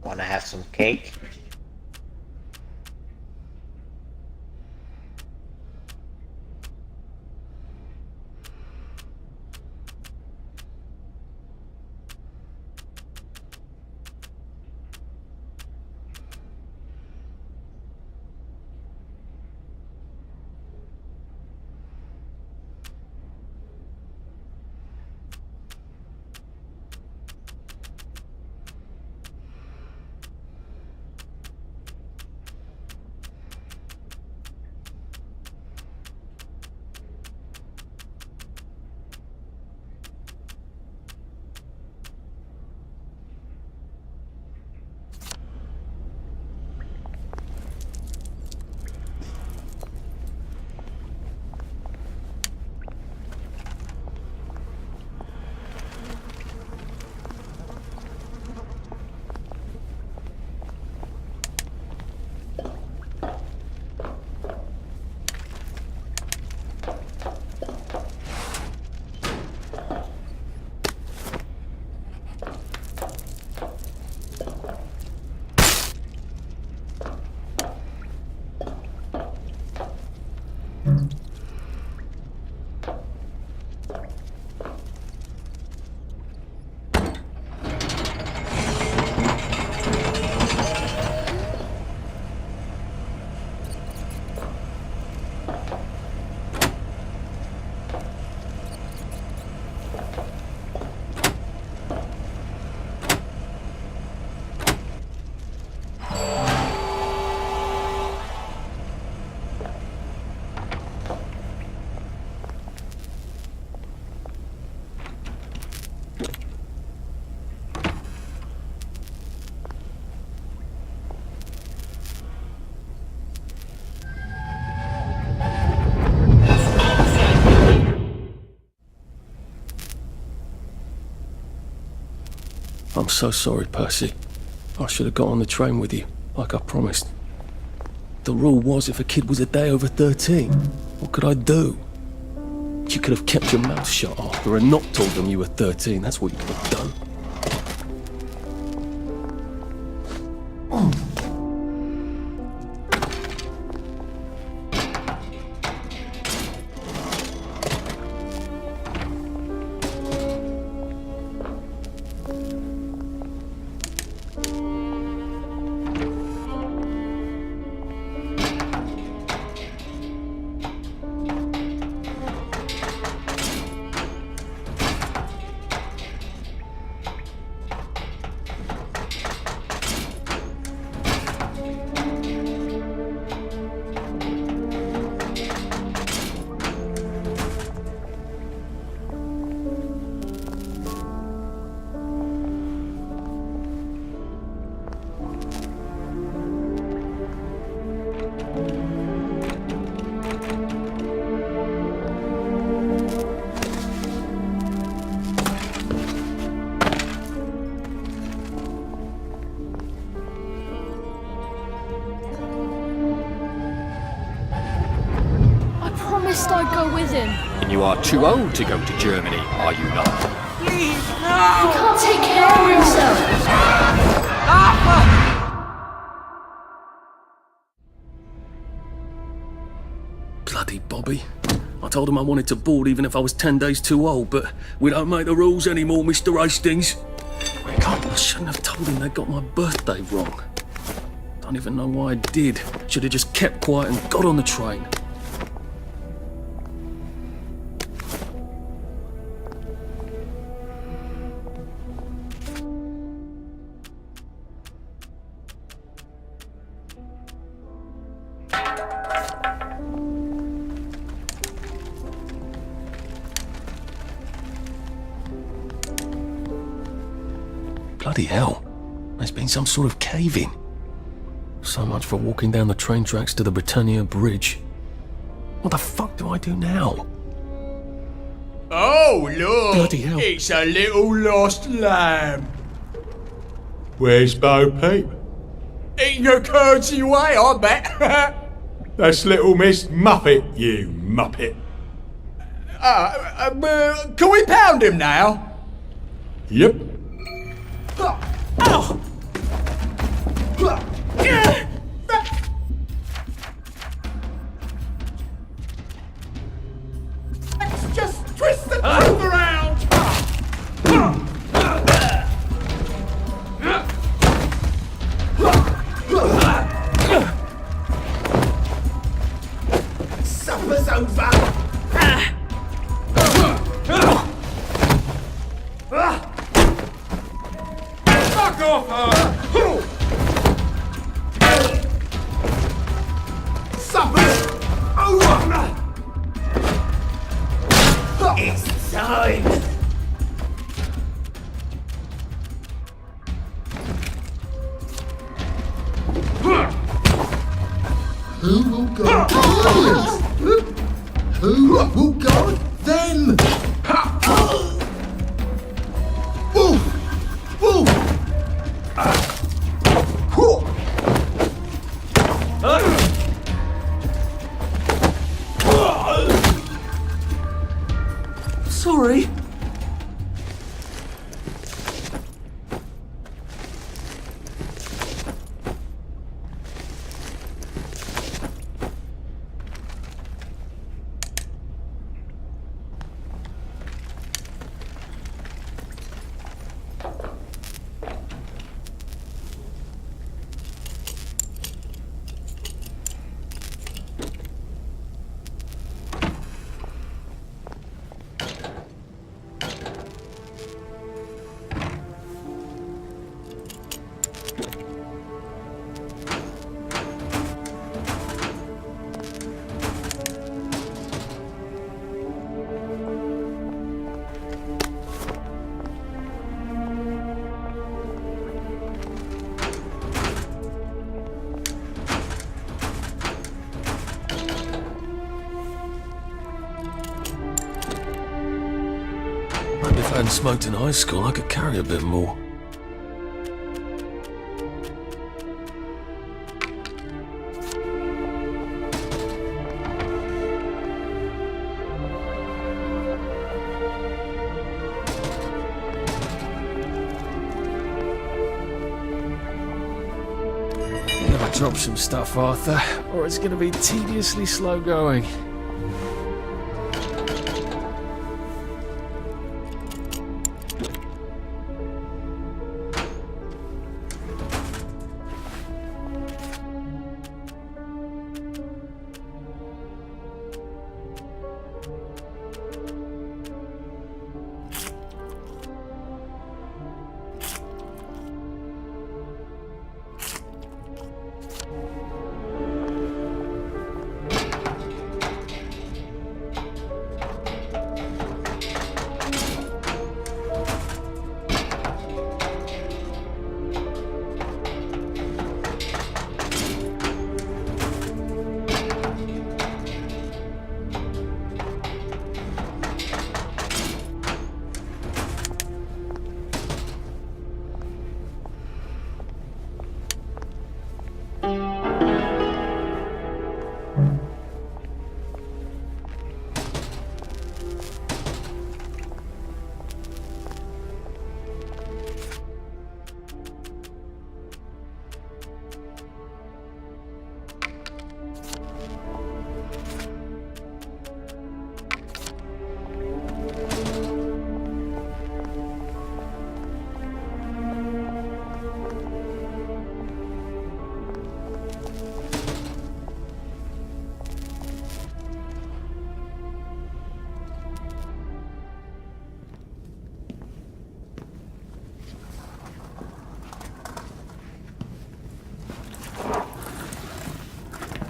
Wanna have some cake? I'm so sorry, Percy. I should have got on the train with you, like I promised. The rule was if a kid was a day over 13, what could I do? You could have kept your mouth shut after and not told them you were 13. That's what you could have done. I'd go with him. You are too old to go to Germany, are you not? Please, no! He can't take care of himself. Bloody Bobby. I told him I wanted to board even if I was 10 days too old, but we don't make the rules anymore, Mr. Hastings. I shouldn't have told him they got my birthday wrong. Don't even know why I did. Should have just kept quiet and got on the train. Bloody hell. There's been some sort of cave-in. So much for walking down the train tracks to the Britannia Bridge. What the fuck do I do now? Oh, look! Bloody hell. It's a little lost lamb. Where's Bo Peep? Eating her curdsy away, I bet. That's little Miss Muppet, you muppet. Can we pound him now? Yep. Ow! Let's just twist the truth around! Supper's over! Fuck off her! Supper's over! It's time! Who will guard aliens? Who will guard them? Woof! Woof! Sorry. Maybe if I hadn't smoked in high school, I could carry a bit more. You gotta drop some stuff, Arthur, or it's gonna be tediously slow going.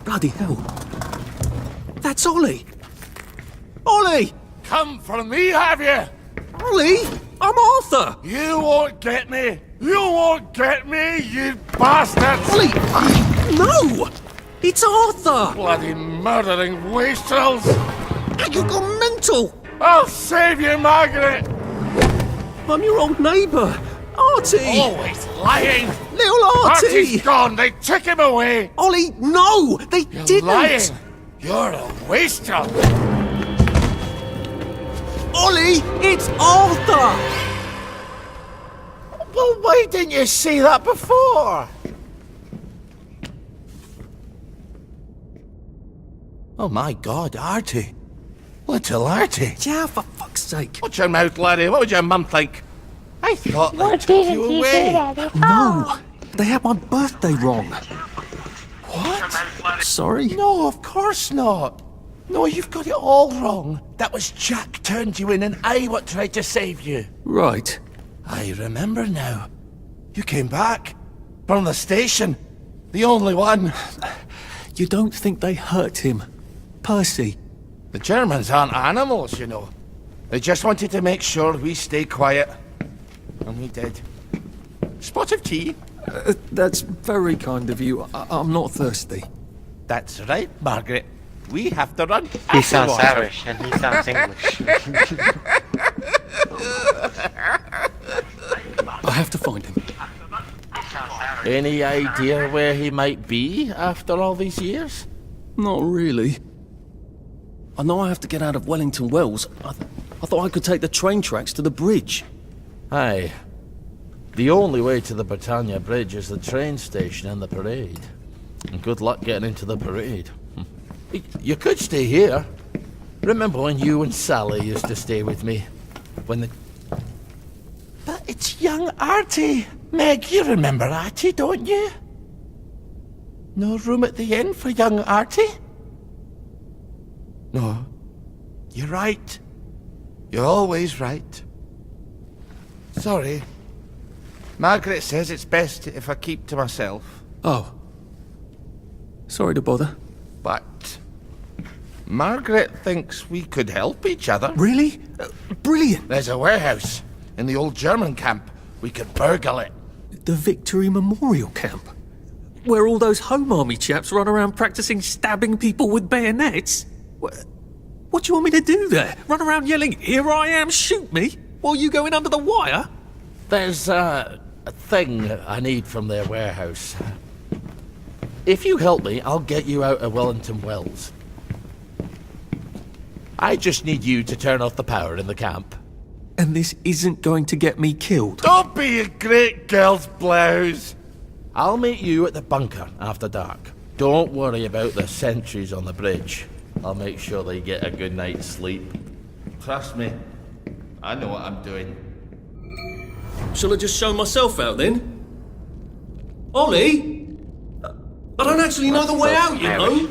Bloody hell. That's Ollie! Ollie! Come for me, have you? Ollie! I'm Arthur! You won't get me! You won't get me, you bastards! Ollie! No! It's Arthur! Bloody murdering wastrels! You gone mental! I'll save you, Margaret! I'm your old neighbour, Artie! Always lying! Little Artie! Artie's gone, they took him away! Ollie, no! They You're didn't! lying! You're a wastrel! Ollie, it's Arthur! Well, why didn't you say that before? Oh my God, Artie. Little Artie. Yeah, for fuck's sake. Watch your mouth, laddie. What would your mum think? I thought they What took didn't you you away. do, Daddy? No, they had my birthday wrong. What? Sorry? No, of course not. No, you've got it all wrong. That was Jack turned you in and I what tried to save you. Right. I remember now. You came back. From the station. The only one. You don't think they hurt him? Percy? The Germans aren't animals, you know. They just wanted to make sure we stay quiet. And we did. Spot of tea? That's very kind of you. I'm not thirsty. That's right, Margaret. We have to run. He sounds Irish and he sounds English. I have to find him. Any idea where he might be after all these years? Not really. I know I have to get out of Wellington Wells. I thought I could take the train tracks to the bridge. Aye. The only way to the Britannia Bridge is the train station and the parade. And good luck getting into the parade. You could stay here. Remember when you and Sally used to stay with me? When the... But it's young Artie. Meg, you remember Artie, don't you? No room at the inn for young Artie? No. You're right. You're always right. Sorry. Margaret says it's best if I keep to myself. Oh. Sorry to bother. But Margaret thinks we could help each other. Really? Brilliant. There's a warehouse in the old German camp. We could burgle it. The Victory Memorial Camp? Where all those Home Army chaps run around practicing stabbing people with bayonets? What do you want me to do there? Run around yelling, "Here I am, shoot me," while you go in under the wire? There's a thing I need from their warehouse. If you help me, I'll get you out of Wellington Wells. I just need you to turn off the power in the camp. And this isn't going to get me killed. Don't be a great girl's blouse. I'll meet you at the bunker after dark. Don't worry about the sentries on the bridge. I'll make sure they get a good night's sleep. Trust me, I know what I'm doing. Shall I just show myself out then? Ollie? I don't actually know the way out, you know.